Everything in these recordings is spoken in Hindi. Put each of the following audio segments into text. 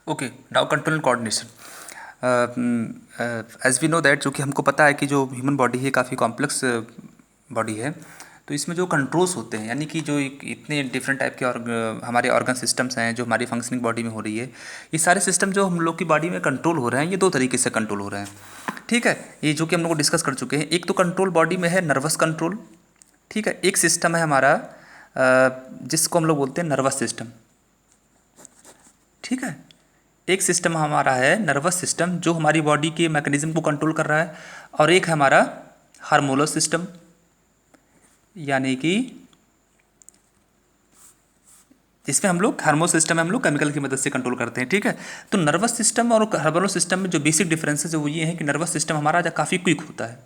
Okay, now control and coordination. As we know that, जो कि हमको पता है कि जो ह्यूमन बॉडी है काफ़ी कॉम्प्लेक्स बॉडी है। तो इसमें जो कंट्रोल्स होते हैं, यानी कि जो इतने डिफरेंट टाइप के हमारे ऑर्गन सिस्टम्स हैं जो हमारी फंक्शनिंग बॉडी में हो रही है, ये सारे सिस्टम जो हम लोग की बॉडी में कंट्रोल हो रहे हैं, ये दो तरीके से कंट्रोल हो रहे हैं। ठीक है, ये जो कि हम लोग डिस्कस कर चुके हैं। एक तो कंट्रोल बॉडी में है नर्वस कंट्रोल। ठीक है, एक सिस्टम है हमारा जिसको हम लोग बोलते हैं नर्वस सिस्टम। ठीक है, एक सिस्टम हमारा है नर्वस सिस्टम जो हमारी बॉडी के मैकेनिज्म को कंट्रोल कर रहा है, और एक है हमारा हार्मोनल सिस्टम, यानी कि जिसमें हम लोग हार्मोनल सिस्टम में हम लोग केमिकल की मदद से कंट्रोल करते हैं। ठीक है, तो नर्वस सिस्टम और हार्मोनल सिस्टम में जो बेसिक डिफरेंसेस है वो ये है कि नर्वस सिस्टम हमारा काफ़ी क्विक होता है।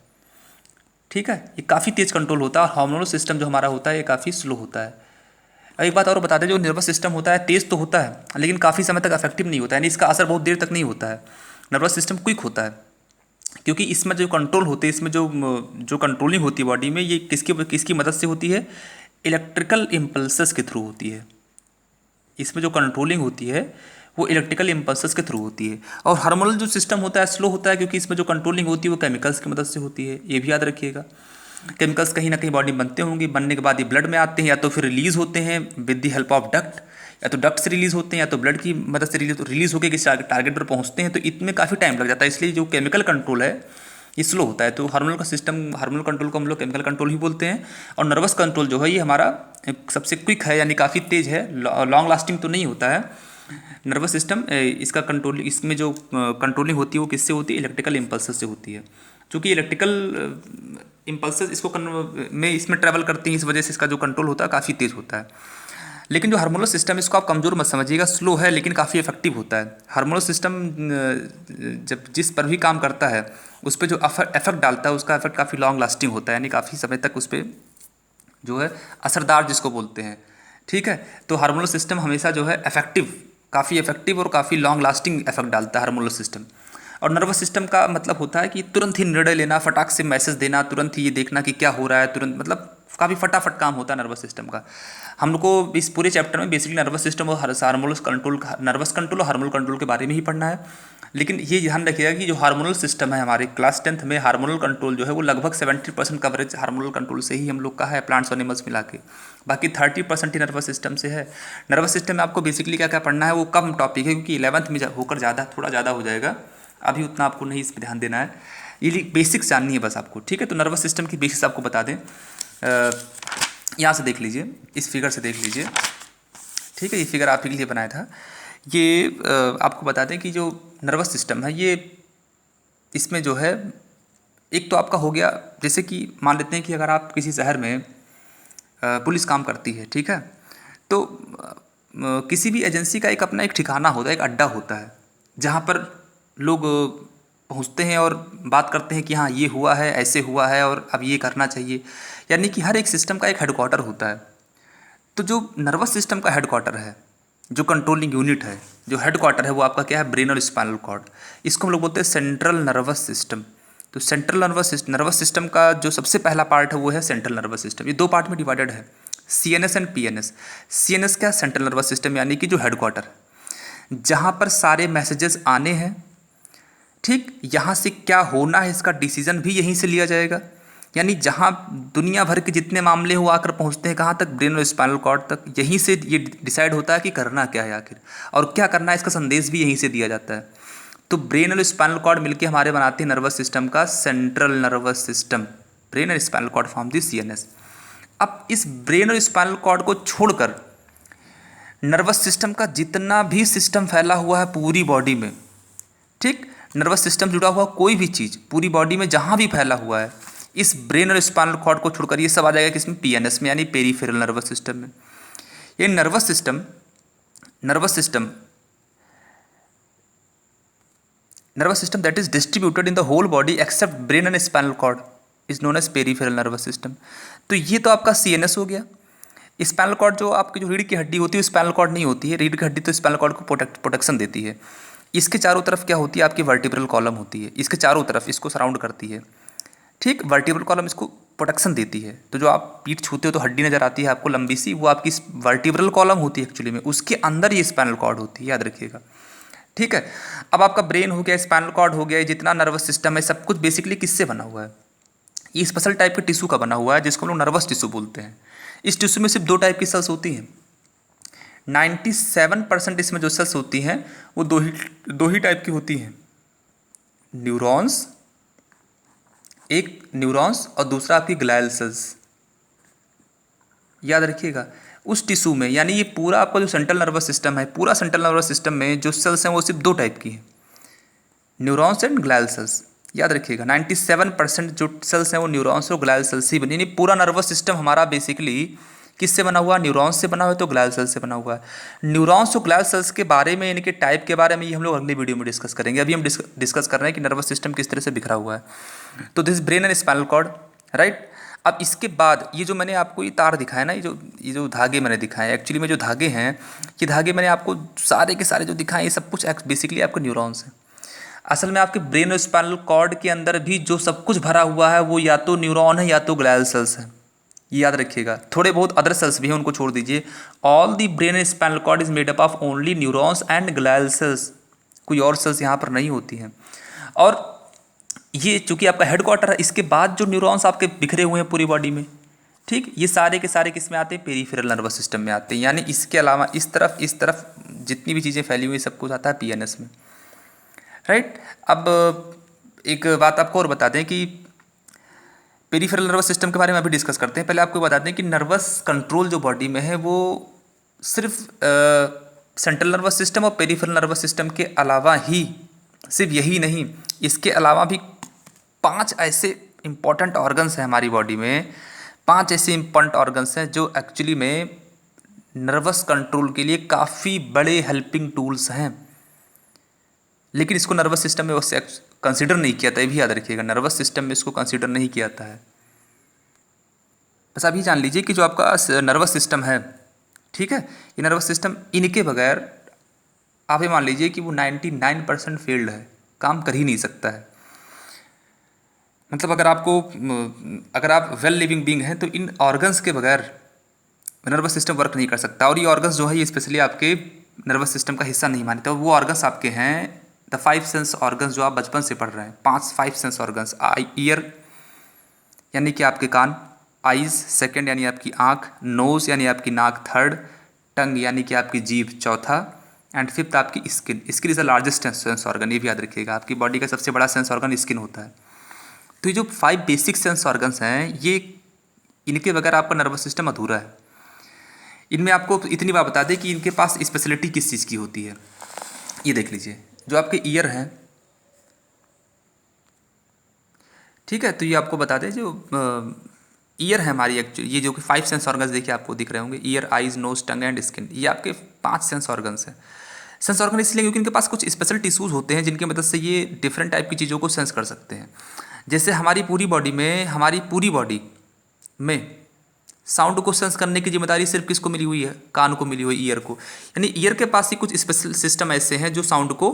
ठीक है, ये काफ़ी तेज कंट्रोल होता है, और हार्मोनल सिस्टम जो हमारा होता है ये काफ़ी स्लो होता है। और एक बात और बता दें, जो नर्वस सिस्टम होता है तेज़ तो होता है लेकिन काफ़ी समय तक इफेक्टिव नहीं होता है, यानी इसका असर बहुत देर तक नहीं होता है। नर्वस सिस्टम क्विक होता है क्योंकि इसमें जो कंट्रोल होते हैं, इसमें जो जो कंट्रोलिंग होती है बॉडी में, ये किसकी किसकी मदद से होती है? इलेक्ट्रिकल इम्पल्सेस के थ्रू होती है। इसमें जो कंट्रोलिंग होती है वो इलेक्ट्रिकल इम्पल्सेस के थ्रू होती है। और हार्मोनल जो सिस्टम होता है स्लो होता है क्योंकि इसमें जो कंट्रोलिंग होती है वो केमिकल्स की मदद से होती है। ये भी याद रखिएगा, केमिकल्स कहीं ना कहीं बॉडी में बनते होंगे, बनने के बाद ये ब्लड में आते हैं, या तो फिर रिलीज होते हैं with the help of duct, या तो डक्ट से रिलीज होते हैं या तो ब्लड की मदद से रिलीज होकर किसी टारगेट पर पहुंचते हैं। तो इतने काफ़ी टाइम लग जाता है, इसलिए जो केमिकल कंट्रोल है ये स्लो होता है। तो हार्मोनल का सिस्टम, हार्मोनल कंट्रोल को हम लोग केमिकल कंट्रोल ही बोलते हैं। और नर्वस कंट्रोल जो है ये हमारा सबसे क्विक है, यानी काफ़ी तेज है, लॉन्ग लास्टिंग तो नहीं होता है नर्वस सिस्टम। इसका कंट्रोल, इसमें जो कंट्रोलिंग होती है वो किससे होती है? इलेक्ट्रिकल इम्पल्सेस से होती है। चूँकि इलेक्ट्रिकल इम्पल्सेस में इसमें ट्रैवल करती हैं, इस वजह से इसका जो कंट्रोल होता है काफ़ी तेज़ होता है। लेकिन जो हार्मोनल सिस्टम है इसको आप कमज़ोर मत समझिएगा, स्लो है लेकिन काफ़ी इफेक्टिव होता है। हार्मोनल सिस्टम जब जिस पर भी काम करता है उस पर जो इफेक्ट डालता है उसका इफेक्ट काफ़ी लॉन्ग लास्टिंग होता है, यानी काफ़ी समय तक उस पर जो है असरदार जिसको बोलते हैं। ठीक है, तो हार्मोनल सिस्टम हमेशा जो है इफेक्टिव, काफ़ी इफेक्टिव और काफ़ी लॉन्ग लास्टिंग इफेक्ट डालता है हार्मोनल सिस्टम। और नर्वस सिस्टम का मतलब होता है कि तुरंत ही निर्णय लेना, फटाक से मैसेज देना, तुरंत ही ये देखना कि क्या हो रहा है, तुरंत, मतलब काफ़ी फटाफट काम होता है नर्वस सिस्टम का। हम लोग को इस पूरे चैप्टर में बेसिकली नर्वस सिस्टम और हार्मोनल कंट्रोल, नर्वस कंट्रोल और हार्मोनल कंट्रोल के बारे में ही पढ़ना है। लेकिन ये ध्यान रखिएगा कि जो हार्मोनल सिस्टम है हमारे क्लास 10th में, हार्मोनल कंट्रोल जो है वो लगभग 70% कवरेज हार्मोनल कंट्रोल से ही हम लोग का है, प्लांट्स और एनिमल्स मिला के। बाकी 30% ही नर्वस सिस्टम से है। नर्वस सिस्टम में आपको बेसिकली क्या क्या पढ़ना है वो कम टॉपिक है, क्योंकि 11th में होकर थोड़ा ज़्यादा हो जाएगा, अभी उतना आपको नहीं इस पर ध्यान देना है। ये बेसिक्स जाननी है बस आपको। ठीक है, तो नर्वस सिस्टम की बेसिक्स आपको बता दें। यहाँ से देख लीजिए, इस फिगर से देख लीजिए। ठीक है, ये फिगर आप ही के लिए बनाया था। ये आपको बता दें कि जो नर्वस सिस्टम है ये, इसमें जो है एक तो आपका हो गया, जैसे कि मान लेते हैं कि अगर आप किसी शहर में पुलिस काम करती है, ठीक है, तो किसी भी एजेंसी का एक अपना एक ठिकाना होता है, एक अड्डा होता है जहाँ पर लोग पहुँचते हैं और बात करते हैं कि हाँ ये हुआ है, ऐसे हुआ है और अब ये करना चाहिए। यानी कि हर एक सिस्टम का एक हेडक्वार्टर होता है। तो जो नर्वस सिस्टम का हेडक्वार्टर है, जो कंट्रोलिंग यूनिट है, जो हेडक्वार्टर है वो आपका क्या है? ब्रेन और स्पाइनल कॉर्ड। इसको हम लोग बोलते हैं सेंट्रल नर्वस सिस्टम। तो सेंट्रल नर्वस सिस्टम का जो सबसे पहला पार्ट है वो है सेंट्रल नर्वस सिस्टम। ये दो पार्ट में डिवाइडेड है, CNS एंड PNS। CNS क्या? सेंट्रल नर्वस सिस्टम, यानी कि जो हेडक्वार्टर, जहाँ पर सारे मैसेजेस आने हैं। ठीक, यहाँ से क्या होना है इसका डिसीजन भी यहीं से लिया जाएगा। यानी जहाँ दुनिया भर के जितने मामले हो आकर पहुँचते हैं कहाँ तक? ब्रेन और स्पाइनल कॉर्ड तक। यहीं से ये डिसाइड होता है कि करना क्या है आखिर, और क्या करना है इसका संदेश भी यहीं से दिया जाता है। तो ब्रेन और स्पाइनल कॉर्ड मिलकर हमारे बनाते हैं नर्वस सिस्टम का सेंट्रल नर्वस सिस्टम। ब्रेन और स्पाइनल कॉर्ड फॉर्म दी CNS। अब इस ब्रेन और स्पाइनल कॉर्ड को छोड़कर नर्वस सिस्टम का जितना भी सिस्टम फैला हुआ है पूरी बॉडी में, ठीक, नर्वस सिस्टम जुड़ा हुआ कोई भी चीज़ पूरी बॉडी में जहाँ भी फैला हुआ है, इस ब्रेन और स्पाइनल कॉर्ड को छोड़कर ये सब आ जाएगा किसमें? PNS में, यानी पेरीफेरल नर्वस सिस्टम में। ये nervous system that is distributed in the whole body except brain and spinal cord is known as peripheral nervous system. तो ये तो आपका CNS हो गया। स्पाइनल कॉर्ड जो आपकी जो रीढ़ की हड्डी होती है स्पाइनल कॉर्ड नहीं होती है, रीढ़ की हड्डी तो स्पाइनल कॉर्ड को प्रोटेक्शन देती है। इसके चारों तरफ क्या होती है? आपकी वर्टिब्रल कॉलम होती है, इसके चारों तरफ इसको सराउंड करती है। ठीक, वर्टिब्रल कॉलम इसको प्रोटेक्शन देती है। तो जो आप पीठ छूते हो तो हड्डी नजर आती है आपको लंबी सी, वो आपकी वर्टिब्रल कॉलम होती है एक्चुअली में, उसके अंदर ये स्पाइनल कॉर्ड होती है, याद रखिएगा। ठीक है। अब आपका ब्रेन हो गया, स्पाइनल कॉर्ड हो गया, जितना नर्वस सिस्टम है सब कुछ बेसिकली किससे बना हुआ है? ये स्पेशल टाइप के टिश्यू का बना हुआ है जिसको हम लोग नर्वस टिश्यू बोलते हैं। इस टिश्यू में सिर्फ दो टाइप की सेल्स होती हैं। 97% इसमें जो सेल्स होती हैं वो दो ही टाइप की होती हैं। न्यूरॉन्स, एक न्यूरॉन्स और दूसरा आपकी ग्लायल सेल्स। याद रखिएगा उस टिश्यू में, यानी ये पूरा आपका जो सेंट्रल नर्वस सिस्टम है, पूरा सेंट्रल नर्वस सिस्टम में जो सेल्स हैं वो सिर्फ दो टाइप की हैं, न्यूरॉन्स एंड ग्लायल सेल्स। याद रखिएगा 97% जो सेल्स हैं वो न्यूरॉन्स और ग्लायल सेल्स ही बनी, यानी पूरा नर्वस सिस्टम हमारा बेसिकली किससे बना हुआ? न्यूरॉन्स से बना हुआ है, तो ग्लायल सेल्स से बना हुआ है। न्यूरॉन्स और ग्लायल सेल्स के बारे में, इनके टाइप के बारे में ये हम लोग अगली वीडियो में डिस्कस करेंगे। अभी हम डिस्कस कर रहे हैं कि नर्वस सिस्टम किस तरह से बिखरा हुआ है। तो this brain and spinal cord, right. अब इसके बाद ये जो मैंने आपको ये तार दिखाया ना, ये जो धागे मैंने दिखाए, एक्चुअली में जो धागे हैं, ये धागे मैंने आपको सारे के सारे जो दिखाए, ये सब कुछ बेसिकली आपके न्यूरॉन्स हैं। असल में आपके ब्रेन और स्पाइनल कॉर्ड के अंदर भी जो सब कुछ भरा हुआ है वो या तो न्यूरॉन है या तो ग्लायल सेल्स है। ये याद रखिएगा। थोड़े बहुत अदर सेल्स भी हैं, उनको छोड़ दीजिए। All the brain and spinal cord is made up of only neurons and glial cells. कोई और सेल्स यहाँ पर नहीं होती हैं। और ये चूंकि आपका हेडक्वार्टर है, इसके बाद जो न्यूरॉन्स आपके बिखरे हुए हैं पूरी बॉडी में, ठीक, ये सारे के सारे किस में आते हैं? पेरिफेरल नर्वस सिस्टम में आते हैं। यानी इसके अलावा इस तरफ जितनी भी चीज़ें फैली हुई सब कुछ आता है पीएनएस में, राइट। अब एक बात आपको और बता दें कि पेरिफेरल नर्वस सिस्टम के बारे में अभी डिस्कस करते हैं। पहले आपको बता दें कि नर्वस कंट्रोल जो बॉडी में है वो सिर्फ सेंट्रल नर्वस सिस्टम और पेरिफेरल नर्वस सिस्टम के अलावा ही, सिर्फ यही नहीं, इसके अलावा भी 5 ऐसे इंपॉर्टेंट ऑर्गन्स हैं हमारी बॉडी में, 5 ऐसे इंपॉर्टेंट ऑर्गन्स हैं जो एक्चुअली में नर्वस कंट्रोल के लिए काफ़ी बड़े हेल्पिंग टूल्स हैं। लेकिन इसको नर्वस सिस्टम में उससे कंसिडर नहीं किया था, ये भी याद रखिएगा। नर्वस सिस्टम में इसको कंसिडर नहीं किया था है। बस आप ये जान लीजिए कि जो आपका नर्वस सिस्टम है, ठीक है, ये नर्वस सिस्टम, इनके बगैर आप ये मान लीजिए कि वो 99% फेल्ड है, काम कर ही नहीं सकता है। मतलब अगर आप वेल लिविंग बीइंग हैं तो इन ऑर्गन्स के बगैर नर्वस सिस्टम वर्क नहीं कर सकता। और ये ऑर्गन्स जो है ये स्पेशली आपके नर्वस सिस्टम का हिस्सा नहीं मानते। और वो ऑर्गन्स आपके हैं द 5 सेंस ऑर्गन्स जो आप बचपन से पढ़ रहे हैं। 5 सेंस ऑर्गन्स, ईयर यानी कि आपके कान, आइज़ सेकंड यानी आपकी आँख, नोज़ यानी आपकी नाक थर्ड, टंग यानी कि आपकी जीभ चौथा, एंड फिफ्थ आपकी skin. Skin is the largest sense organ, ये भी याद रखिएगा। आपकी बॉडी का सबसे बड़ा सेंस ऑर्गन स्किन होता है। तो ये जो 5 बेसिक सेंस ऑर्गन्स हैं, ये इनके बगैर आपका नर्वस सिस्टम अधूरा है। इनमें आपको इतनी बात बता दें कि इनके पास स्पेशलिटी किस चीज़ की होती है। ये देख लीजिए, जो आपके ईयर हैं, ठीक है, तो ये आपको बता दें जो ईयर है हमारी, एक्चुअली ये जो कि 5 सेंस ऑर्गन्स देखिए आपको दिख रहे होंगे, ear, eyes, nose, tongue and skin, ये आपके 5 सेंस ऑर्गन्स हैं। सेंस ऑर्गन इसलिए क्योंकि इनके पास कुछ स्पेशल टिश्यूज़ होते हैं जिनकी मदद से ये डिफरेंट टाइप की चीज़ों को सेंस कर सकते हैं। जैसे हमारी पूरी बॉडी में साउंड को सेंस करने की जिम्मेदारी सिर्फ किसको मिली हुई है? कान को मिली हुई, ईयर को। यानी ईयर के पास ही कुछ स्पेशल सिस्टम ऐसे हैं जो साउंड को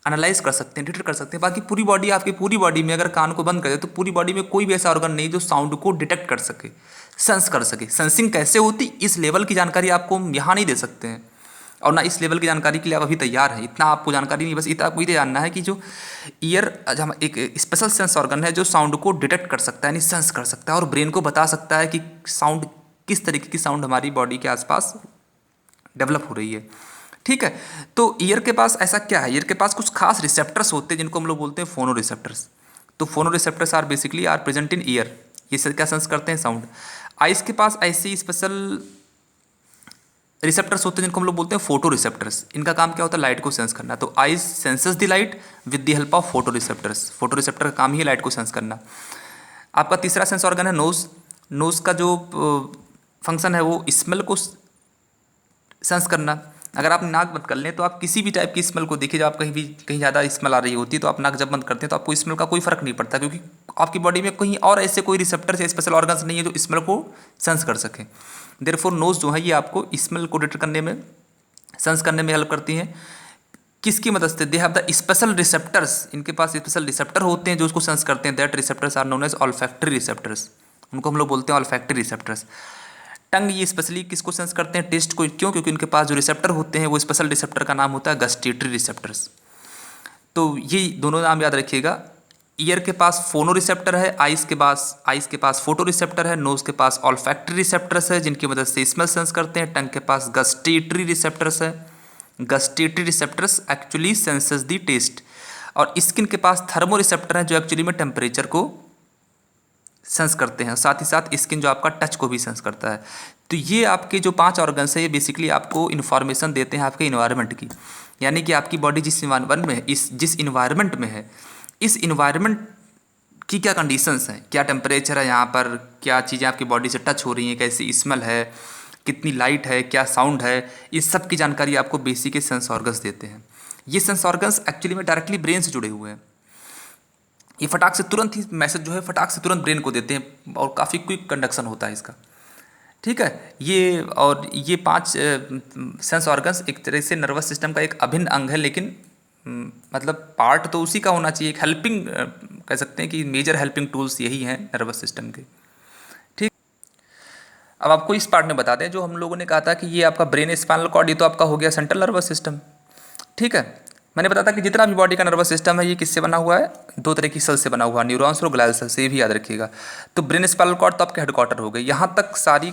एनालाइज कर सकते हैं, डिटेक्ट कर सकते हैं। बाकी पूरी बॉडी, आपकी पूरी बॉडी में अगर कान को बंद कर दे तो पूरी बॉडी में कोई भी ऐसा ऑर्गन नहीं जो साउंड को डिटेक्ट कर सके, सेंस कर सके। सेंसिंग कैसे होती, इस लेवल की जानकारी आपको हम यहाँ नहीं दे सकते हैं, और ना इस लेवल की जानकारी के लिए आप अभी तैयार हैं। इतना आपको जानकारी नहीं, बस इतना आपको ये जानना है कि जो ईयर एक स्पेशल सेंस ऑर्गन है जो साउंड को डिटेक्ट कर सकता है, यानी सेंस कर सकता है, और ब्रेन को बता सकता है कि साउंड, किस तरीके की साउंड हमारी बॉडी के आसपास डेवलप हो रही है, ठीक है। तो ईयर के पास ऐसा क्या है? ईयर के पास कुछ खास रिसेप्टर्स होते हैं जिनको हम लोग बोलते हैं फोनो रिसेप्टर्स। तो phonoreceptors are basically present in ear. ये क्या सेंस करते हैं? साउंड। आइज़ के पास ऐसे स्पेशल रिसेप्टर्स होते हैं जिनको हम लोग बोलते हैं फोटो रिसेप्टर्स। इनका काम क्या होता है? लाइट को सेंस करना। तो eyes senses the light with the help of photo receptors. Photo receptor का काम ही है लाइट को सेंस करना। आपका तीसरा सेंस ऑर्गन है नोज़। नोज़ का जो फंक्शन है वो स्मेल को सेंस करना। अगर आप नाक बंद कर लें तो आप किसी भी टाइप की स्मेल को देखिए, जब आप कहीं ज़्यादा स्मेल आ रही होती है तो आप नाक जब बंद करते हैं तो आपको स्मेल का कोई फर्क नहीं पड़ता, क्योंकि आपकी बॉडी में कहीं और ऐसे कोई रिसेप्टर्स या स्पेशल ऑर्गन्स नहीं है जो स्मेल को सेंस कर सकें। देयरफॉर नोज़ जो है ये आपको स्मेल को डिटेक्ट करने में, सेंस करने में हेल्प करती हैं। किसकी मदद से? They have the special receptors. इनके पास स्पेशल रिसेप्टर होते हैं जो उसको सेंस करते हैं। That receptors are known as olfactory receptors. उनको हम लोग बोलते हैं ऑल्फैक्टरी रिसेप्टर्स। टंग ये स्पेशली किसको सेंस करते हैं, टेस्ट को, क्यों? क्योंकि उनके पास जो रिसेप्टर होते हैं वो स्पेशल रिसेप्टर का नाम होता है गस्टेटरी रिसेप्टर्स। तो ये दोनों नाम याद रखिएगा। ईयर के पास फोनो रिसेप्टर है, आइस के पास फोटो रिसेप्टर है, नोज के पास ऑल्फैक्टरी रिसेप्टर्स है जिनकी मदद से स्मेल सेंस करते हैं, टंग के पास गस्टेटरी रिसेप्टर्स है। गस्टेटरी रिसेप्टर्स एक्चुअली सेंसेस दी टेस्ट। और स्किन के पास थर्मो रिसेप्टर है जो एक्चुअली में टेम्परेचर को सेंस करते हैं, साथ ही साथ स्किन जो आपका टच को भी सेंस करता है। तो ये आपके जो 5 ऑर्गन्स है ये बेसिकली आपको इन्फॉर्मेशन देते हैं आपके इन्वायरमेंट की, यानी कि आपकी बॉडी जिस इन्वायरमेंट में है, जिस इन्वायरमेंट में है, इस इन्वायरमेंट की क्या कंडीशंस हैं, क्या टेम्परेचर है यहाँ पर, क्या चीज़ें आपकी बॉडी से टच हो रही हैं, कैसी स्मेल है, कितनी लाइट है, क्या साउंड है, इस सब की जानकारी आपको बेसिक के सेंस ऑर्गन्स देते हैं। ये सेंस ऑर्गन्स एक्चुअली में डायरेक्टली ब्रेन से जुड़े हुए हैं। ये फटाक से तुरंत ही मैसेज जो है फटाक से तुरंत ब्रेन को देते हैं और काफ़ी क्विक कंडक्शन होता है इसका, ठीक है। ये 5 सेंस ऑर्गन्स एक तरह से नर्वस सिस्टम का एक अभिन्न अंग है, लेकिन मतलब पार्ट तो उसी का होना चाहिए, एक हेल्पिंग कह सकते हैं कि मेजर हेल्पिंग टूल्स यही हैं नर्वस सिस्टम के, ठीक। अब आपको इस पार्ट में बता दें, जो हम लोगों ने कहा था कि ये आपका ब्रेन स्पाइनल कॉर्ड, ये तो आपका हो गया सेंट्रल नर्वस सिस्टम, ठीक है। मैंने बताया था कि जितना भी बॉडी का नर्वस सिस्टम है ये किससे बना हुआ है, 2 तरह की सेल से बना हुआ है, न्यूरॉन्स और ग्लाइल सेल से, ये भी याद रखिएगा। तो ब्रेन स्पाइनल कॉर्ड तो आपके हेडक्वार्टर हो गए। यहाँ तक सारी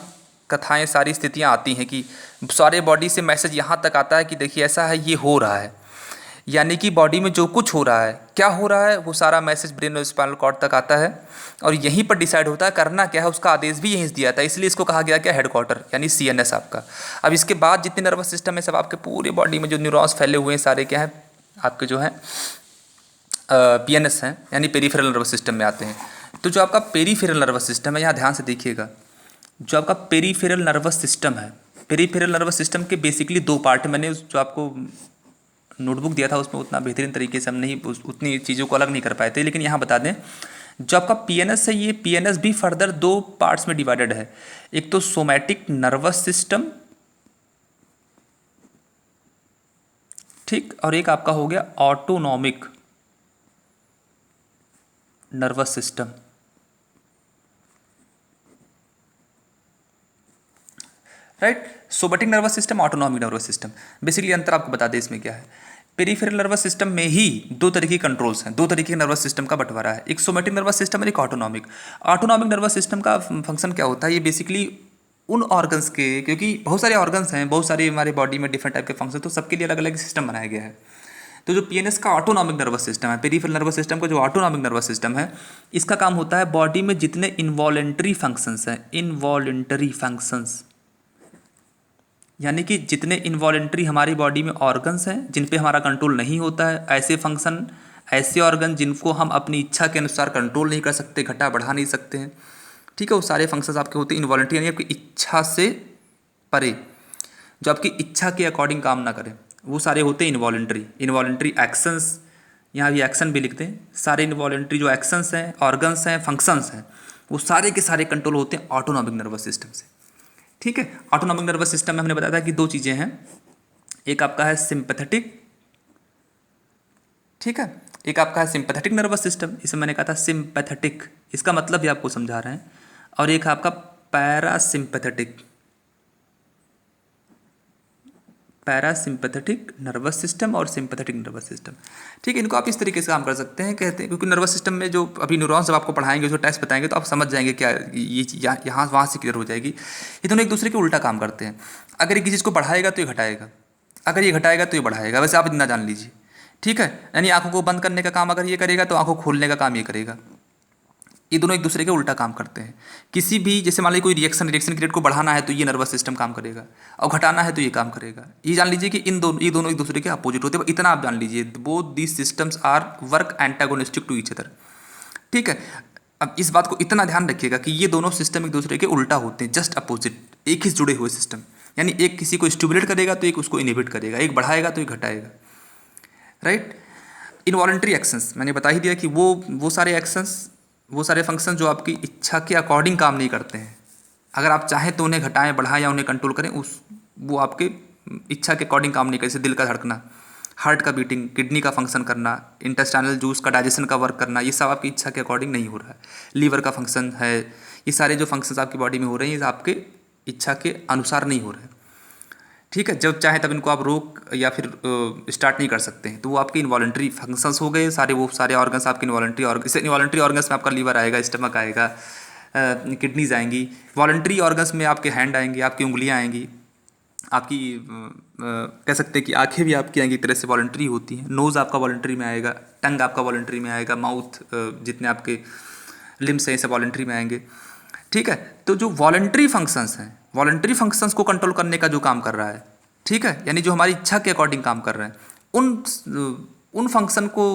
कथाएं, सारी स्थितियाँ आती हैं कि सारे बॉडी से मैसेज यहाँ तक आता है कि देखिए ऐसा है, ये हो रहा है, यानी कि बॉडी में जो कुछ हो रहा है, क्या हो रहा है, वो सारा मैसेज ब्रेन और स्पाइनल कॉर्ड तक आता है और यहीं पर डिसाइड होता है करना क्या है, उसका आदेश भी यहीं से दिया था, इसलिए इसको कहा गया क्या, हेडक्वार्टर, यानी CNS आपका। अब इसके बाद जितने नर्वस सिस्टम है सब आपके पूरे बॉडी में जो न्यूरॉन्स फैले हुए हैं सारे क्या हैं आपके जो हैं PNS हैं, यानी पेरीफेरल नर्वस सिस्टम में आते हैं। तो जो आपका पेरीफेरल नर्वस सिस्टम है, यहाँ ध्यान से देखिएगा, जो आपका पेरीफेरल नर्वस सिस्टम है, पेरीफेरल नर्वस सिस्टम के बेसिकली 2 पार्ट है। मैंने जो आपको नोटबुक दिया था उसमें उतना बेहतरीन तरीके से हम नहीं उतनी चीज़ों को अलग नहीं कर पाए थे, लेकिन यहाँ बता दें जो आपका PNS है, ये PNS भी फर्दर 2 पार्ट्स में डिवाइडेड है। एक तो सोमैटिक नर्वस सिस्टम, ठीक, और एक आपका हो गया autonomic nervous system, right. Somatic nervous system, autonomic nervous system, basically अंतर आपको बता दें इसमें क्या है। पेरीफेरल नर्वस सिस्टम में ही 2 तरह की कंट्रोल्स हैं, 2 तरीके के नर्वस सिस्टम का बंटवारा है, एक सोमैटिक नर्वस सिस्टम और एक ऑटोनॉमिक। ऑटोनॉमिक नर्वस सिस्टम का फंक्शन क्या होता है, ये बेसिकली उन ऑर्गन्स के, क्योंकि बहुत सारे ऑर्गन्स हैं, बहुत सारे हमारे बॉडी में डिफरेंट टाइप के फंक्शन, तो सबके लिए अलग अलग सिस्टम बनाया गया है। तो जो PNS का ऑटोनॉमिक नर्वस सिस्टम है, पेरीफेरल नर्वस सिस्टम का जो ऑटोनॉमिक नर्वस सिस्टम है, इसका काम होता है बॉडी में जितने इनवॉलेंटरी फंक्शंस हैं, इनवॉलेंटरी फंक्शंस, यानी कि जितने इनवॉलेंट्री हमारी बॉडी में ऑर्गन्स हैं जिन पे हमारा कंट्रोल नहीं होता है, ऐसे फंक्शन, ऐसे ऑर्गन जिनको हम अपनी इच्छा के अनुसार कंट्रोल नहीं कर सकते, घटा बढ़ा नहीं सकते हैं, ठीक है, वो सारे फंक्शंस आपके होते हैं इनवॉलेंट्री, यानी आपकी इच्छा से परे, जो आपकी इच्छा के अकॉर्डिंग काम ना करें, वो सारे होते हैं इनवॉलेंट्री। इनवॉलेंट्री एक्शंस, यहाँ भी एक्शन भी लिखते हैं, सारे इनवॉलेंट्री जो एक्शंस हैं, ऑर्गन्स हैं, फंक्शंस हैं, वो सारे के सारे कंट्रोल होते हैं ऑटोनॉमिक नर्वस सिस्टम से, ठीक है। ऑटोनॉमिक नर्वस सिस्टम में हमने बताया था कि 2 चीज़ें हैं, एक आपका है सिंपैथेटिक, ठीक है, एक आपका है सिंपैथेटिक नर्वस सिस्टम, इसे मैंने कहा था सिंपैथेटिक, इसका मतलब भी आपको समझा रहे हैं, और एक आपका पैरासिम्पैथेटिक, पैरासिम्पैथेटिक नर्वस सिस्टम और सिंपैथेटिक नर्वस सिस्टम, ठीक है। इनको आप इस तरीके से काम कर सकते हैं, कहते हैं, क्योंकि नर्वस सिस्टम में जो अभी न्यूरॉन्स जब आपको पढ़ाएंगे, जो टेस्ट बताएंगे, तो आप समझ जाएंगे क्या ये यहाँ वहाँ से क्लियर हो जाएगी। ये दोनों एक दूसरे के उल्टा काम करते हैं, अगर ये किसी चीज़ को बढ़ाएगा तो ये घटाएगा, अगर ये घटाएगा तो ये बढ़ाएगा, वैसे आप इतना जान लीजिए, ठीक है। यानी आंखों को बंद करने का काम अगर ये करेगा तो आंखों खोलने का काम ये करेगा, ये दोनों एक दूसरे के उल्टा काम करते हैं। किसी भी, जैसे मान लीजिए कोई रिएक्शन की रेट को बढ़ाना है तो ये नर्वस सिस्टम काम करेगा, और घटाना है तो ये काम करेगा। ये जान लीजिए कि ये दोनों एक दूसरे के अपोजिट होते हैं, इतना आप जान लीजिए, both these systems are work antagonistic to each other, ठीक है। अब इस बात को इतना ध्यान रखिएगा कि ये दोनों सिस्टम एक दूसरे के उल्टा होते हैं, जस्ट अपोजिट, एक ही जुड़े हुए सिस्टम, यानी एक किसी को स्टिमुलेट करेगा तो एक उसको इनहिबिट करेगा, एक बढ़ाएगा तो एक घटाएगा, राइट। इनवॉलंटरी एक्शंस मैंने बता ही दिया कि वो सारे एक्शंस, वो सारे फंक्शन जो आपकी इच्छा के अकॉर्डिंग काम नहीं करते हैं, अगर आप चाहें तो उन्हें घटाएं, बढ़ाएं या उन्हें कंट्रोल करें, वो आपके इच्छा के अकॉर्डिंग काम नहीं करते, जैसे दिल का धड़कना, हार्ट का बीटिंग, किडनी का फंक्शन करना, इंटेस्टाइनल जूस का डाइजेशन का वर्क करना, ये सब आपकी इच्छा के अकॉर्डिंग नहीं हो रहा है। लीवर का फंक्शन है, ये सारे जो फंक्शंस आपकी बॉडी में हो रहे हैं ये आपके इच्छा के अनुसार नहीं हो रहे हैं, ठीक है। जब चाहे तब इनको आप रोक या फिर स्टार्ट नहीं कर सकते हैं, तो वो आपके इनवॉलंटरी फंक्शंस हो गए सारे, वो सारे ऑर्गन्स आपके इनवॉलंटरी ऑर्गन, इससे इनवॉलंटरी ऑर्गन्स में आपका लीवर आएगा, स्टमक आएगा, किडनीज आएंगी। वॉलंटरी ऑर्गन्स में आपके हैंड आएंगे, आपकी उंगलियां आएंगी, आपकी कह सकते हैं कि आंखें भी आपकी आएंगी, एक तरह से वॉलंटरी होती हैं। नोज़ आपका वॉलंटरी में आएगा, टंग आपका वॉलंटरी में आएगा, माउथ, जितने आपके लिम्स हैं ये सब वॉलंटरी में आएंगे, ठीक है। तो जो वॉलंटरी फंक्शंस हैं, वॉलंटरी फंक्शंस को कंट्रोल करने का जो काम कर रहा है, ठीक है, यानी जो हमारी इच्छा के अकॉर्डिंग काम कर रहे हैं, उन फंक्शन को,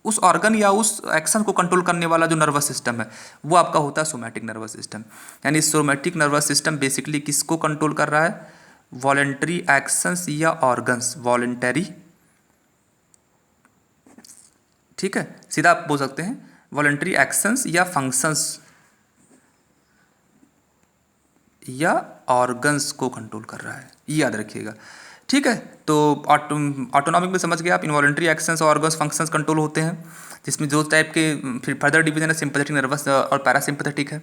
उस ऑर्गन या उस एक्शन को कंट्रोल करने वाला जो नर्वस सिस्टम है वो आपका होता है सोमैटिक नर्वस सिस्टम। यानी सोमैटिक नर्वस सिस्टम बेसिकली किसको कंट्रोल कर रहा है? वॉलंटरी एक्शंस या ऑर्गन्स, वॉलंटरी, ठीक है, सीधा आप बोल सकते हैं वॉलंटरी एक्शंस या फंक्शंस या ऑर्गन्स को कंट्रोल कर रहा है, ये याद रखिएगा, ठीक है। तो ऑटोनॉमिक में समझ गए आप, इनवॉलंटरी एक्शंस और ऑर्गन्स फंक्शंस कंट्रोल होते हैं, जिसमें दो टाइप के फिर फर्दर डिवीजन है, सिंपैथेटिक नर्वस और पैरासिम्पैथेटिक है।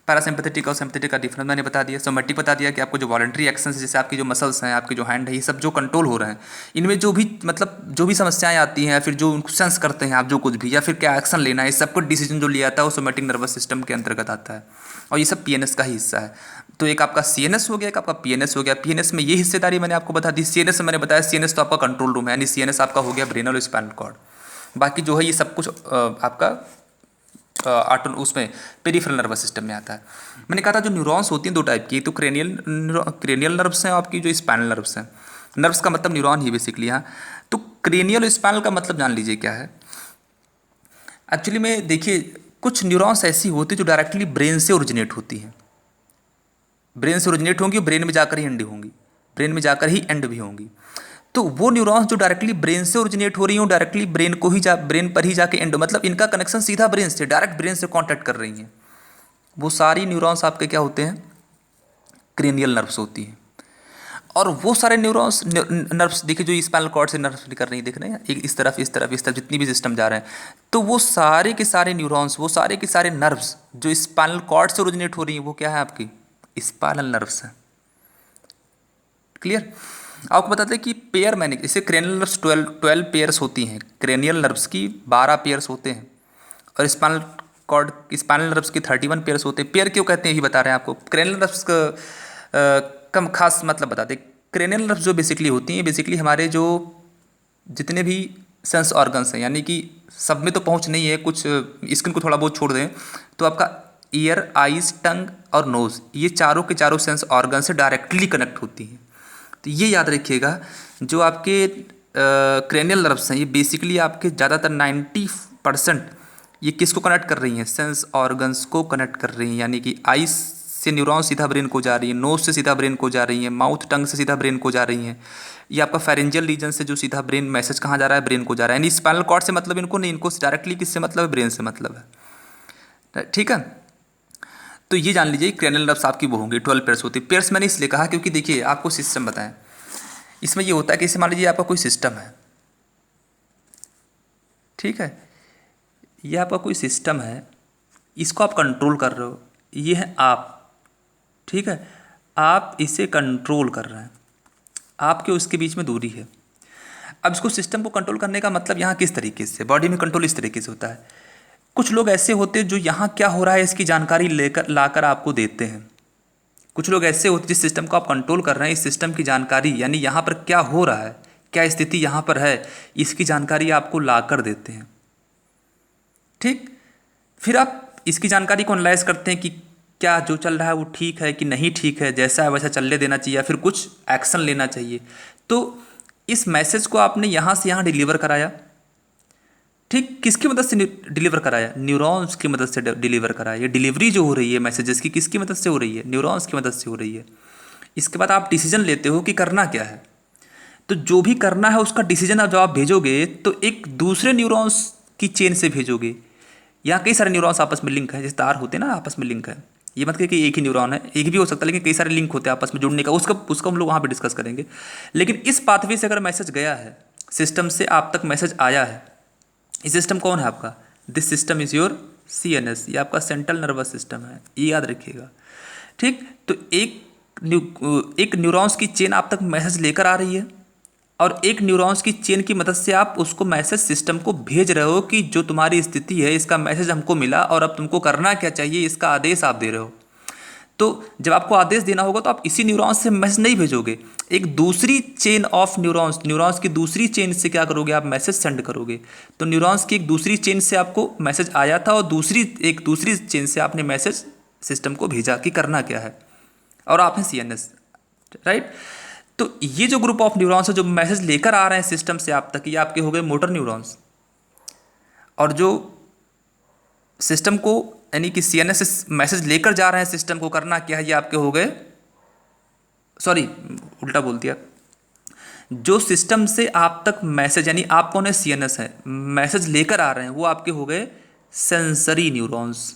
पैरासिम्पैथेटिक और सिम्पैथेटिक का डिफरेंस मैंने बता दिया। सोमैटिक बता दिया कि आपको जो वॉलंटरी एक्शंस, जैसे आपकी जो मसल्स हैं, आपके जो हैंड है, ये सब जो कंट्रोल हो रहे हैं, इनमें जो भी मतलब जो भी समस्याएं आती हैं या फिर जो उनको सेंस करते हैं आप जो कुछ भी, या फिर क्या एक्शन लेना है, इस सबको डिसीजन जो लिया जाता है वो सोमैटिक नर्वस सिस्टम के अंतर्गत आता है, और ये सब पीएनएस का ही हिस्सा है। तो एक आपका सीएनएस हो गया, एक आपका पीएनएस हो गया। पीएनएस में ये हिस्सेदारी मैंने आपको बता दी। सीएनएस में मैंने बताया, सीएनएस तो आपका कंट्रोल रूम है, यानी सीएनएस आपका हो गया ब्रेन और स्पाइनल कॉर्ड। बाकी जो है ये सब कुछ आपका उसमें पेरिफेरल नर्वस सिस्टम में आता है। मैंने कहा था जो न्यूरॉन्स होती हैं दो टाइप की, तो क्रेनियल नर्व्स हैं, आपकी जो स्पाइनल नर्व्स हैं। नर्व्स का मतलब न्यूरॉन ही बेसिकली। हाँ, तो क्रेनियल स्पाइनल का मतलब जान लीजिए क्या है। एक्चुअली में देखिए, कुछ न्यूरॉन्स ऐसी होती है जो डायरेक्टली ब्रेन से ओरिजिनेट होती हैं, ब्रेन से ओरिजिनेट होंगी, ब्रेन में जाकर ही एंड होंगी, ब्रेन में जाकर ही एंड भी होंगी। तो वो न्यूरॉन्स जो डायरेक्टली ब्रेन से ओरिजिनेट हो रही हैं, डायरेक्टली ब्रेन पर ही जाके एंड, मतलब इनका कनेक्शन सीधा ब्रेन से, डायरेक्ट ब्रेन से कांटेक्ट कर रही हैं, वो सारी न्यूरॉन्स आपके क्या होते हैं? क्रेनियल नर्व्स होती हैं। और वो सारे न्यूरॉन्स नर्व्स देखिए जो स्पाइनल कॉर्ड से नर्व्स कर रही है, देख रहे हैं, एक इस तरफ इस तरफ इस तरफ जितनी भी सिस्टम जा रहे हैं, तो वो सारे के सारे न्यूरॉन्स, वो सारे के सारे नर्व्स जो स्पाइनल कॉर्ड से ओरिजिनेट हो रही हैं, वो क्या है? आपकी स्पाइनल नर्व्स है। क्लियर? आपको बताते हैं कि पेयर, मैंने इसे क्रेनियल नर्व्स 12 पेयर्स होती हैं, क्रेनियल नर्व्स की 12 पेयर्स होते हैं, और स्पाइनल नर्व्स की 31 पेयर्स होते हैं। पेयर क्यों कहते हैं ये बता रहे हैं आपको। क्रेनियल नर्व्स का कम खास मतलब बताते हैं। क्रेनियल नर्व्स जो बेसिकली होती हैं, बेसिकली हमारे जो जितने भी सेंस ऑर्गन्स हैं, यानी कि सब में तो पहुंच नहीं है, कुछ स्किन को थोड़ा बहुत छोड़ दें तो आपका ईयर, आइज, टंग और नोज़, ये चारों के चारों सेंस ऑर्गन से डायरेक्टली कनेक्ट होती हैं। तो ये याद रखिएगा, जो आपके क्रेनियल नर्व्स हैं, ये बेसिकली आपके ज़्यादातर 90% ये किसको कनेक्ट कर रही हैं? सेंस ऑर्गन्स को कनेक्ट कर रही हैं। यानी कि आइज से न्यूरॉन सीधा ब्रेन को जा रही है, नोज से सीधा ब्रेन को जा रही है, माउथ टंग से सीधा ब्रेन को जा रही हैं। ये आपका फेरेंजियल रीजन से जो सीधा ब्रेन मैसेज कहाँ जा रहा है? ब्रेन को जा रहा है। यानी स्पाइनल कॉर्ड से मतलब इनको नहीं, इनको डायरेक्टली किससे मतलब है? ब्रेन से मतलब है, ठीक है। तो ये जान लीजिए क्रेनियल नर्व्स आपकी वो होंगी, 12 पेयर्स होती है। पेयर्स मैंने इसलिए कहा क्योंकि देखिए आपको सिस्टम बताएं, इसमें ये होता है कि इसे मान लीजिए आपका कोई सिस्टम है, ठीक है, ये आपका कोई सिस्टम है, इसको आप कंट्रोल कर रहे हो, ये है आप, ठीक है, आप इसे कंट्रोल कर रहे हैं, आपके उसके बीच में दूरी है। अब इसको सिस्टम को कंट्रोल करने का मतलब यहाँ किस तरीके से, बॉडी में कंट्रोल इस तरीके से होता है। कुछ लोग ऐसे होते हैं जो यहाँ क्या हो रहा है इसकी जानकारी लेकर लाकर आपको देते हैं। कुछ लोग ऐसे होते हैं जिस सिस्टम को आप कंट्रोल कर रहे हैं, इस सिस्टम की जानकारी, यानी यहाँ पर क्या हो रहा है, क्या स्थिति यहाँ पर है, इसकी जानकारी आपको लाकर देते हैं, ठीक। फिर आप इसकी जानकारी को एनालाइज करते हैं कि क्या जो चल रहा है वो ठीक है कि नहीं ठीक है, जैसा है वैसा चलने देना चाहिए या फिर कुछ एक्शन लेना चाहिए। तो इस मैसेज को आपने यहाँ से यहाँ डिलीवर कराया, ठीक, किसकी मदद से डिलीवर कराया? न्यूरॉन्स की मदद से डिलीवर कराया। ये डिलीवरी जो हो रही है मैसेजेस की, किसकी मदद से हो रही है? न्यूरॉन्स की मदद से हो रही है। इसके बाद आप डिसीजन लेते हो कि करना क्या है। तो जो भी करना है उसका डिसीजन आप जब आप भेजोगे तो एक दूसरे न्यूरॉन्स की चेन से भेजोगे। यहाँ कई सारे न्यूरॉन्स आपस में लिंक है, जैसे तार होते हैं ना आपस में लिंक है। ये मत कहिए कि एक ही न्यूरॉन है, एक भी हो सकता है, लेकिन कई सारे लिंक होते हैं आपस में जुड़ने का, उसका हम लोग वहाँ पे डिस्कस करेंगे। लेकिन इस पाथवे से अगर मैसेज गया है, सिस्टम से आप तक मैसेज आया है, ये सिस्टम कौन है आपका? This system is your CNS, ये आपका सेंट्रल नर्वस सिस्टम है, ये याद रखिएगा। ठीक, तो एक न्यूरॉन्स की चेन आप तक मैसेज लेकर आ रही है और एक न्यूरॉन्स की चेन की मदद से आप उसको मैसेज सिस्टम को भेज रहे हो कि जो तुम्हारी स्थिति है, इसका मैसेज हमको मिला और अब तुमको करना क्या चाहिए, इसका आदेश आप दे रहे हो। तो जब आपको आदेश देना होगा तो आप इसी न्यूरॉन्स से मैसेज नहीं भेजोगे, एक दूसरी चेन ऑफ न्यूरॉन्स की दूसरी चेन से क्या करोगे, आप मैसेज सेंड करोगे। तो न्यूरॉन्स की एक दूसरी चेन से आपको मैसेज आया था और एक दूसरी चेन से आपने मैसेज सिस्टम को भेजा कि करना क्या है, और आपने सीएनएस, राइट। तो ये जो ग्रुप ऑफ न्यूरॉन्स है जो मैसेज लेकर आ रहे हैं सिस्टम से आप तक, ये आपके हो गए मोटर न्यूरॉन्स। और जो सिस्टम को यानी कि सीएनएस से मैसेज लेकर जा रहे हैं सिस्टम को करना क्या है, ये आपके हो गए, सॉरी उल्टा बोल दिया, जो सिस्टम से आप तक मैसेज यानी आप कौन है, सीएनएस है, मैसेज लेकर आ रहे हैं, वो आपके हो गए सेंसरी न्यूरॉन्स।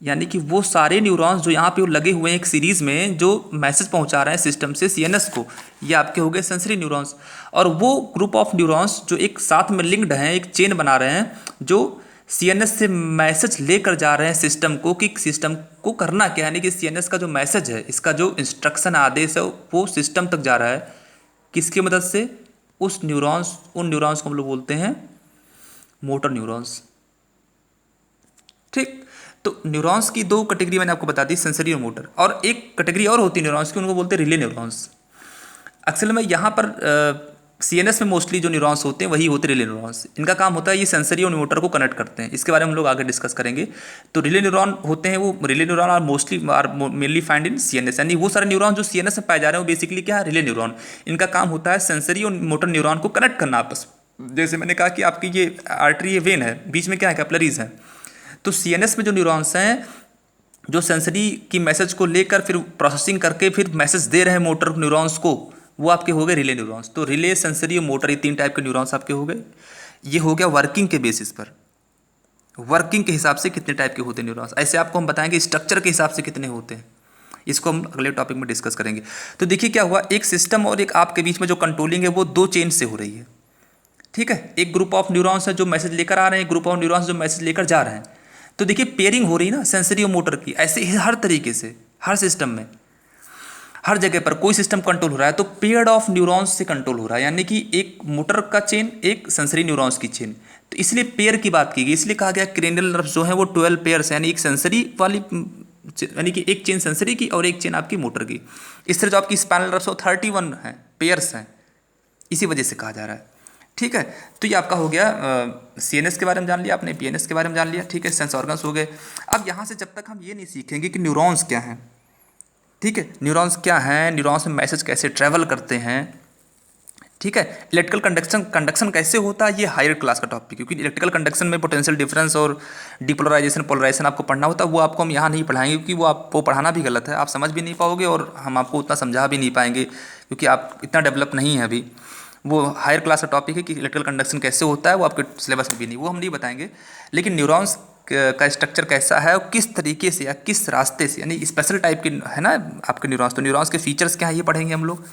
यानी कि वो सारे न्यूरॉन्स जो यहाँ पे लगे हुए हैं एक सीरीज में जो मैसेज पहुँचा रहे हैं सिस्टम से सीएनएस को, ये आपके हो गए सेंसरी न्यूरॉन्स। और वो ग्रुप ऑफ न्यूरॉन्स जो एक साथ में लिंक्ड हैं, एक चेन बना रहे हैं, जो सीएनएस से मैसेज लेकर जा रहे हैं सिस्टम को कि सिस्टम को करना क्या है। यानी कि सीएनएस का जो मैसेज है, इसका जो इंस्ट्रक्शन आदेश है, वो सिस्टम तक जा रहा है किसकी मदद से, उन न्यूरॉन्स को हम लोग बोलते हैं मोटर न्यूरॉन्स। ठीक, तो न्यूरॉन्स की दो कैटेगरी मैंने आपको बता दी, सेंसरी और मोटर, और एक कैटेगरी और होती है न्यूरॉन्स की, उनको बोलते हैं रिले न्यूरॉन्स। अक्सर में यहाँ पर सीएनएस में मोस्टली जो न्यूरॉन्स होते हैं वही होते हैं रिले न्यूरॉन्स। इनका काम होता है ये सेंसरी और मोटर को कनेक्ट करते हैं, इसके बारे में हम लोग आगे डिस्कस करेंगे। तो रिले न्यूरॉन होते हैं, वो relay neuron are mainly find in CNS, यानी वो सारे न्यूरॉन जो सीएनएस में पाए जा रहे हैं वो बेसिकली क्या है, रिले न्यूरॉन। इनका काम होता है सेंसरी और मोटर न्यूरॉन को कनेक्ट करना आपस में। जैसे मैंने कहा कि आपकी ये आर्टरी, ये वेन है, बीच में क्या है, कैपिलरीज है। तो सीएनएस में जो न्यूरॉन्स हैं जो सेंसरी की मैसेज को लेकर फिर प्रोसेसिंग करके फिर मैसेज दे रहे हैं मोटर न्यूरॉन्स को, वो आपके हो गए रिले न्यूरॉन्स। तो रिले, सेंसरी और मोटर, ये तीन टाइप के न्यूरॉन्स आपके हो गए। ये हो गया वर्किंग के बेसिस पर, वर्किंग के हिसाब से कितने टाइप के होते हैं न्यूरॉन्स। ऐसे आपको हम बताएंगे स्ट्रक्चर के हिसाब से कितने होते हैं, इसको हम अगले टॉपिक में डिस्कस करेंगे। तो देखिए क्या हुआ, एक सिस्टम और एक आपके बीच में जो कंट्रोलिंग है वो दो चेन से हो रही है। ठीक है, एक ग्रुप ऑफ न्यूरॉन्स है जो मैसेज लेकर आ रहे हैं, ग्रुप ऑफ न्यूरॉन्स जो मैसेज लेकर जा रहे हैं। तो देखिए पेयरिंग हो रही है ना सेंसरी और मोटर की। ऐसे ही हर तरीके से हर सिस्टम में, हर जगह पर कोई सिस्टम कंट्रोल हो रहा है तो पेयर्ड ऑफ न्यूरॉन्स से कंट्रोल हो रहा है, यानी कि एक मोटर का चेन, एक सेंसरी न्यूरॉन्स की चेन। तो इसलिए पेयर की बात की गई, इसलिए कहा गया क्रेनियल नर्व्स जो है वो 12 पेयर्स, यानी एक सेंसरी वाली, यानी कि एक चेन सेंसरी की और एक चेन आपकी मोटर की। इस तरह जो आपकी स्पाइनल नर्व्स 31 हैं, पेयर्स हैं, इसी वजह से कहा जा रहा है। ठीक है, तो ये आपका हो गया सीएनएस के बारे में जान लिया आपने, पीएनएस के बारे में जान लिया। ठीक है, सेंस ऑर्गन्स हो गए। अब यहाँ से जब तक हम ये नहीं सीखेंगे कि न्यूरॉन्स क्या हैं, ठीक है, न्यूरॉन्स क्या हैं, न्यूरॉन्स में मैसेज कैसे ट्रैवल करते हैं, ठीक है, इलेक्ट्रिकल कंडक्शन कैसे होता है, ये हायर क्लास का टॉपिक, क्योंकि इलेक्ट्रिकल कंडक्शन में पोटेंशियल डिफरेंस और डिपोलराइजेशन, पोलराइजेशन आपको पढ़ना होता है। वो आपको हम यहाँ नहीं पढ़ाएंगे क्योंकि वो पढ़ाना भी गलत है, आप समझ भी नहीं पाओगे और हम आपको उतना समझा भी नहीं पाएंगे क्योंकि आप इतना डेवलप नहीं है अभी। वो हायर क्लास का टॉपिक है कि इलेक्ट्रिकल कंडक्शन कैसे होता है, वो आपके सिलेबस में भी नहीं, वो हम नहीं बताएंगे। लेकिन न्यूरॉन्स का स्ट्रक्चर कैसा है और किस तरीके से या किस रास्ते से, यानी स्पेशल टाइप के है ना आपके न्यूरॉन्स। तो न्यूरॉन्स के फीचर्स क्या है ये पढ़ेंगे हम लोग।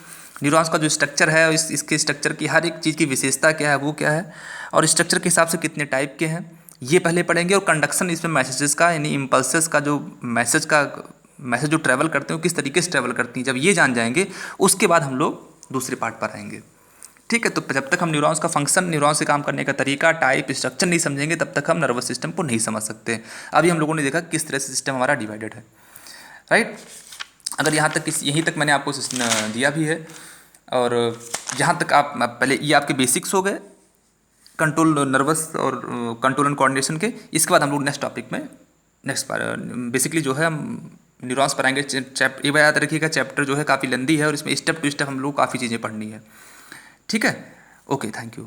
न्यूरॉन्स का जो स्ट्रक्चर है, इसके स्ट्रक्चर की हर एक चीज़ की विशेषता क्या है, वो क्या है, और स्ट्रक्चर के हिसाब से कितने टाइप के हैं, ये पहले पढ़ेंगे। और कंडक्शन इसमें मैसेजेस का, यानी इम्पल्सेस का जो मैसेज जो ट्रैवल करते हैं वो किस तरीके से ट्रैवल करती हैं, जब ये जान जाएंगे उसके बाद हम लोग दूसरे पार्ट पर आएंगे। ठीक है, तो जब तक हम न्यूरॉन्स का फंक्शन, न्यूरॉन्स से काम करने का तरीका, टाइप, स्ट्रक्चर नहीं समझेंगे तब तक हम नर्वस सिस्टम को नहीं समझ सकते। अभी हम लोगों ने देखा किस तरह से सिस्टम हमारा डिवाइडेड है, राइट। अगर यहाँ तक यहीं तक मैंने आपको दिया भी है, और जहाँ तक आप पहले, ये आपके बेसिक्स हो गए कंट्रोल नर्वस और कंट्रोल एंड कोऑर्डिनेशन के। इसके बाद हम लोग नेक्स्ट टॉपिक में बेसिकली जो है हम न्यूरॉन्स पर आएंगे। एक बार याद रखिएगा, चैप्टर जो है काफ़ी लंबी है और इसमें स्टेप टू स्टेप हम लोग काफ़ी चीज़ें पढ़नी है। ठीक है, ओके, थैंक यू।